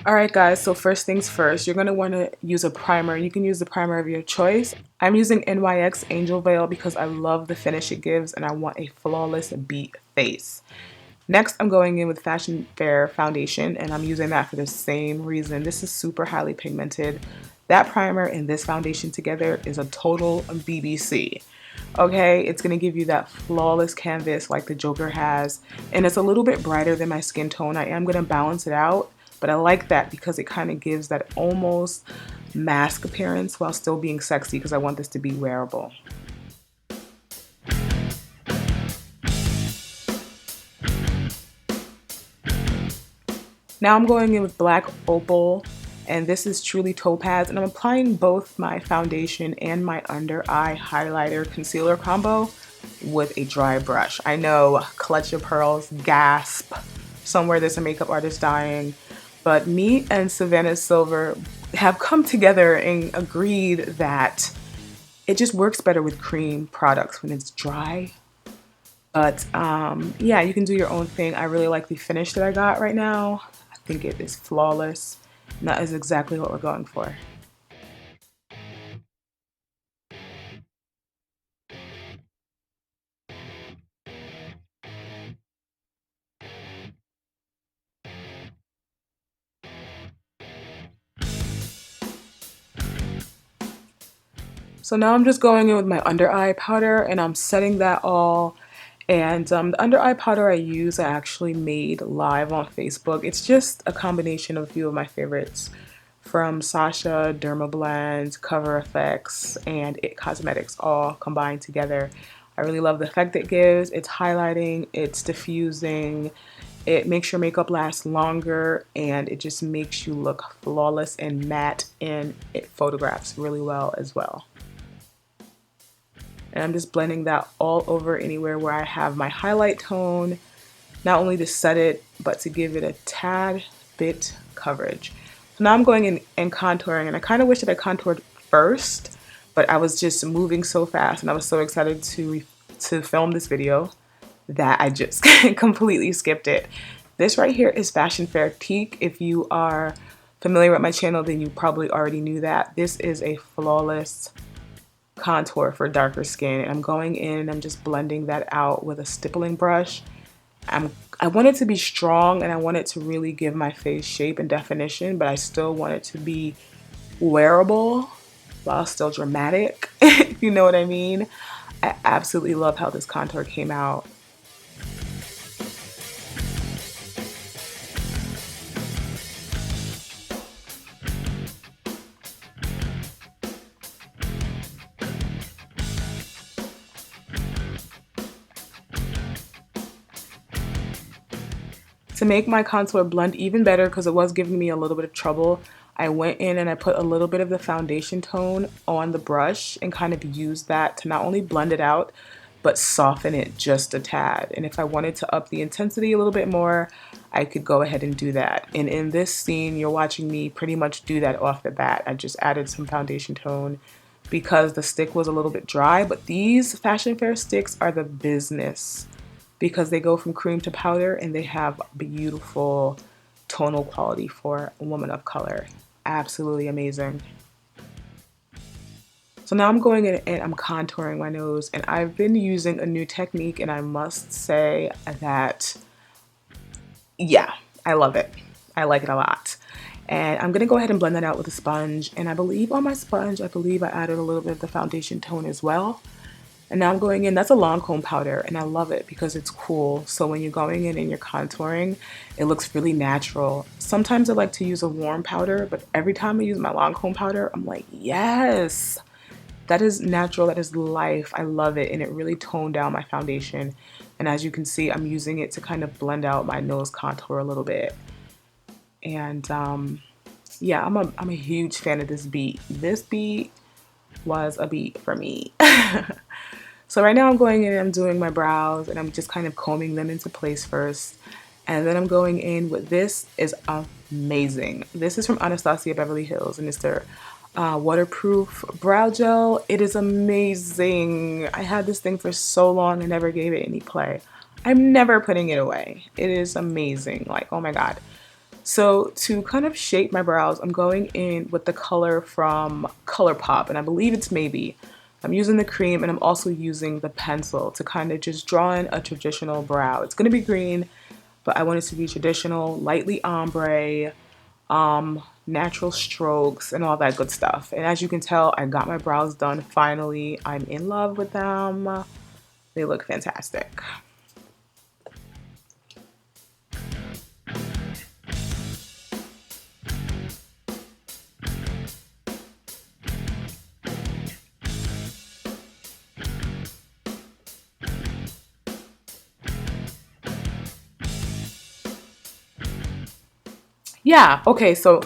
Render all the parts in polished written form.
Alright guys, so first things first, you're going to want to use a primer. You can use the primer of your choice. I'm using NYX Angel Veil because I love the finish it gives and I want a flawless beat face. Next, I'm going in with Fashion Fair foundation and I'm using that for the same reason. This is super highly pigmented. That primer and this foundation together is a total BBC. Okay, it's going to give you that flawless canvas like the Joker has, and it's a little bit brighter than my skin tone. I am going to balance it out, but I like that because it kind of gives that almost mask appearance while still being sexy because I want this to be wearable. Now I'm going in with black Opal, and this is truly Topaz, and I'm applying both my foundation and my under eye highlighter concealer combo with a dry brush. I know, clutch your pearls, gasp, somewhere there's a makeup artist dying, but me and Savannah Silver have come together and agreed that it just works better with cream products when it's dry. But yeah, you can do your own thing. I really like the finish that I got right now. I think it is flawless, and that is exactly what we're going for. So now I'm just going in with my under eye powder and I'm setting that all. And the under eye powder I use, I actually made live on Facebook. It's just a combination of a few of my favorites from Sasha, Dermablend, Cover Effects, and It Cosmetics all combined together. I really love the effect it gives. It's highlighting, it's diffusing, it makes your makeup last longer, and it just makes you look flawless and matte, and it photographs really well as well. And I'm just blending that all over anywhere where I have my highlight tone, not only to set it, but to give it a tad bit coverage. So now I'm going in and contouring, and I kind of wish that I contoured first, but I was just moving so fast and I was so excited to film this video that I just completely skipped it. This right here is Fashion Fair Teak. If you are familiar with my channel, then you probably already knew that. This is a flawless contour for darker skin, and I'm going in and I'm just blending that out with a stippling brush. I want it to be strong and I want it to really give my face shape and definition, but I still want it to be wearable while still dramatic, if you know what I mean. I absolutely love how this contour came out. To make my contour blend even better, because it was giving me a little bit of trouble, I went in and I put a little bit of the foundation tone on the brush and kind of used that to not only blend it out, but soften it just a tad. And if I wanted to up the intensity a little bit more, I could go ahead and do that. And in this scene, you're watching me pretty much do that off the bat. I just added some foundation tone because the stick was a little bit dry, but these Fashion Fair sticks are the business, because they go from cream to powder and they have beautiful tonal quality for a woman of color. Absolutely amazing. So now I'm going in and I'm contouring my nose, and I've been using a new technique and I must say that, yeah, I love it. I like it a lot. And I'm gonna go ahead and blend that out with a sponge, and I believe on my sponge, I added a little bit of the foundation tone as well. And now I'm going in, that's a Lancome powder, and I love it because it's cool. So when you're going in and you're contouring, it looks really natural. Sometimes I like to use a warm powder, but every time I use my Lancome powder, I'm like, yes, that is natural, that is life. I love it, and it really toned down my foundation. And as you can see, I'm using it to kind of blend out my nose contour a little bit. And yeah, I'm a huge fan of this beat. This beat was a beat for me. So right now I'm going in and I'm doing my brows and I'm just kind of combing them into place first. And then I'm going in with this is amazing. This is from Anastasia Beverly Hills and it's their waterproof brow gel. It is amazing. I had this thing for so long and never gave it any play. I'm never putting it away. It is amazing. Like, oh my God. So to kind of shape my brows, I'm going in with the color from ColourPop, and I believe it's Maybe. I'm using the cream and I'm also using the pencil to kind of just draw in a traditional brow. It's going to be green, but I want it to be traditional, lightly ombre, natural strokes, and all that good stuff. And as you can tell, I got my brows done finally. I'm in love with them. They look fantastic. Yeah, okay, so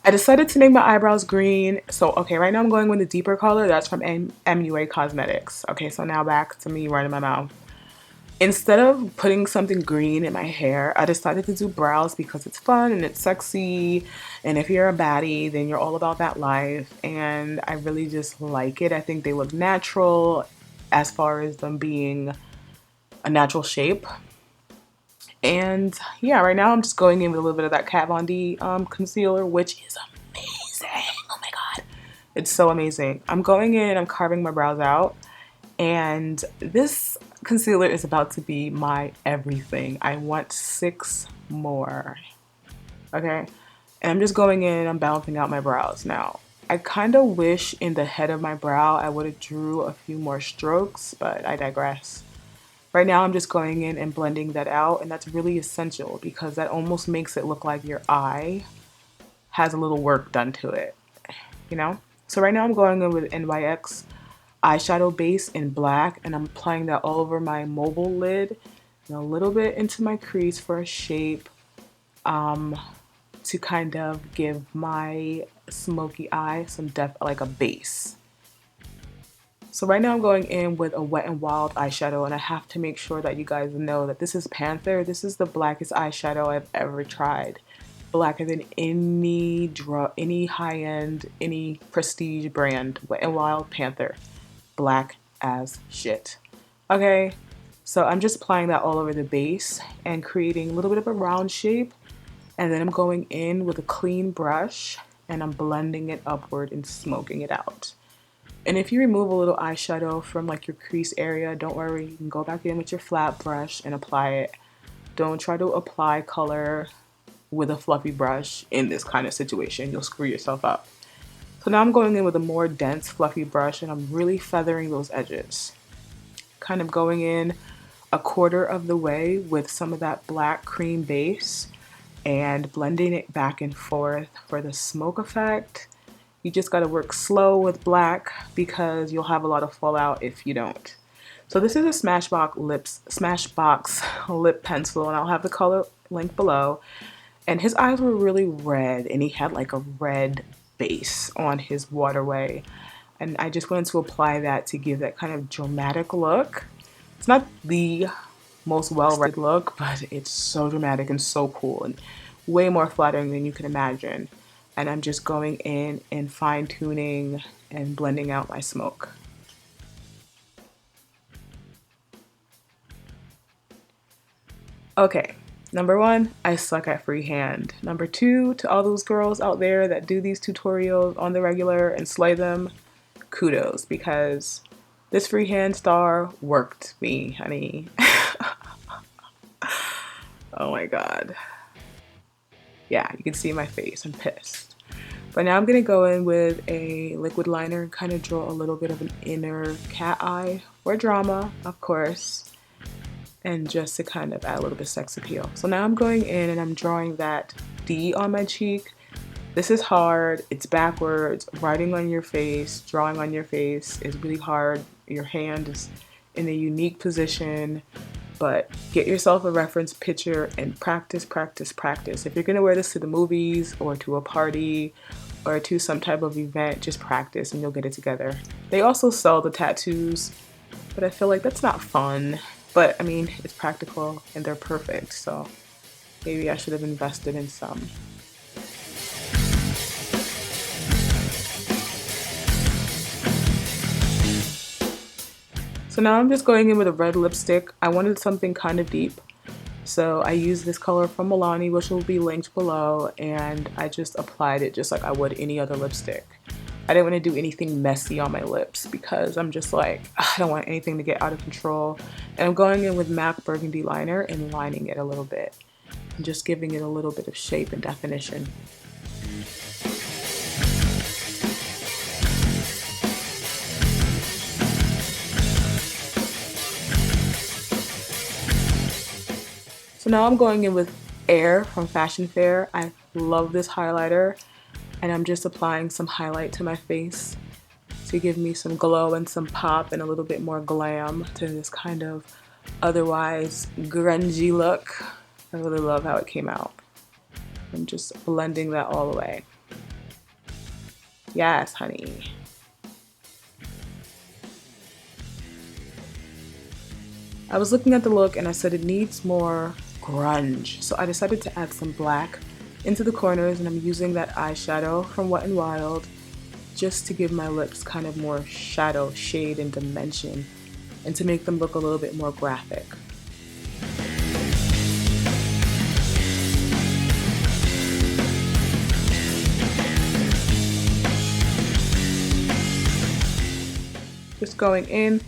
I decided to make my eyebrows green. So, okay, right now I'm going with a deeper color. That's from MUA Cosmetics. Okay, so now back to me running my mouth. Instead of putting something green in my hair, I decided to do brows because it's fun and it's sexy. And if you're a baddie, then you're all about that life. And I really just like it. I think they look natural as far as them being a natural shape. And yeah, right now I'm just going in with a little bit of that Kat Von D concealer, which is amazing. Oh my God. It's so amazing. I'm going in and I'm carving my brows out. And this concealer is about to be my everything. I want 6 more. Okay? And I'm just going in and I'm balancing out my brows now. I kind of wish in the head of my brow I would have drew a few more strokes, but I digress. Right now I'm just going in and blending that out, and that's really essential because that almost makes it look like your eye has a little work done to it, you know? So right now I'm going in with NYX eyeshadow base in black, and I'm applying that all over my mobile lid and a little bit into my crease for a shape to kind of give my smoky eye some depth, like a base. So right now I'm going in with a Wet n Wild eyeshadow, and I have to make sure that you guys know that this is Panther. This is the blackest eyeshadow I've ever tried. Blacker than any high-end, any prestige brand. Wet n Wild Panther. Black as shit. Okay, so I'm just applying that all over the base and creating a little bit of a round shape. And then I'm going in with a clean brush and I'm blending it upward and smoking it out. And if you remove a little eyeshadow from like your crease area, don't worry, you can go back in with your flat brush and apply it. Don't try to apply color with a fluffy brush in this kind of situation. You'll screw yourself up. So now I'm going in with a more dense fluffy brush and I'm really feathering those edges. Kind of going in a quarter of the way with some of that black cream base and blending it back and forth for the smoke effect. You just got to work slow with black because you'll have a lot of fallout if you don't. So this is a Smashbox lip pencil, and I'll have the color link below. And his eyes were really red, and he had like a red base on his waterway. And I just wanted to apply that to give that kind of dramatic look. It's not the most well-rounded look, but it's so dramatic and so cool and way more flattering than you can imagine. And I'm just going in and fine-tuning and blending out my smoke. Okay, number 1, I suck at freehand. Number 2, to all those girls out there that do these tutorials on the regular and slay them, kudos, because this freehand star worked me, honey. Oh my God. Yeah, you can see my face, I'm pissed. But now I'm gonna go in with a liquid liner and kind of draw a little bit of an inner cat eye or drama, of course, and just to kind of add a little bit of sex appeal. So now I'm going in and I'm drawing that D on my cheek. This is hard, it's backwards, writing on your face, drawing on your face is really hard. Your hand is in a unique position but get yourself a reference picture and practice, practice, practice. If you're gonna wear this to the movies or to a party or to some type of event, just practice and you'll get it together. They also sell the tattoos, but I feel like that's not fun. But I mean, it's practical and they're perfect, so maybe I should have invested in some. So now I'm just going in with a red lipstick. I wanted something kind of deep, so I used this color from Milani, which will be linked below, and I just applied it just like I would any other lipstick. I didn't want to do anything messy on my lips because I'm just like, I don't want anything to get out of control. And I'm going in with MAC Burgundy liner and lining it a little bit and just giving it a little bit of shape and definition. So now I'm going in with Air from Fashion Fair. I love this highlighter, and I'm just applying some highlight to my face to give me some glow and some pop and a little bit more glam to this kind of otherwise grungy look. I really love how it came out. I'm just blending that all the way. Yes, honey. I was looking at the look and I said it needs more grunge. So I decided to add some black into the corners, and I'm using that eyeshadow from Wet n Wild just to give my lips kind of more shadow, shade, and dimension, and to make them look a little bit more graphic. Just going in,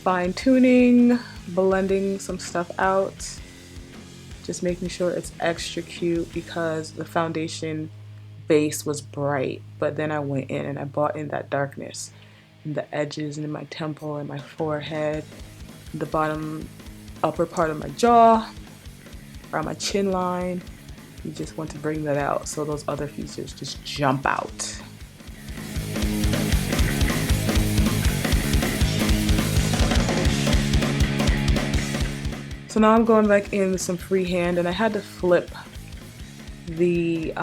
fine-tuning, blending some stuff out, just making sure it's extra cute because the foundation base was bright, but then I went in and I brought in that darkness in the edges and in my temple and my forehead, the bottom upper part of my jaw, around my chin line. You just want to bring that out so those other features just jump out. So now I'm going back in with some freehand, and I had to flip the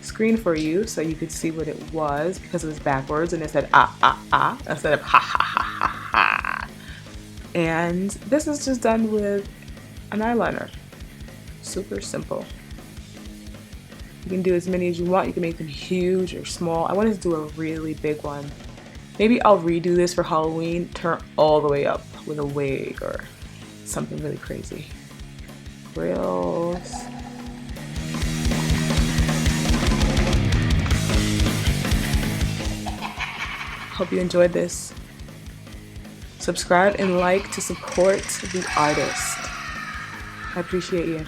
screen for you so you could see what it was because it was backwards and it said ah ah ah instead of ha ha ha ha ha. And this is just done with an eyeliner. Super simple. You can do as many as you want. You can make them huge or small. I wanted to do a really big one. Maybe I'll redo this for Halloween, turn all the way up with a wig or something really crazy. Grills. Hope you enjoyed this. Subscribe and like to support the artist. I appreciate you.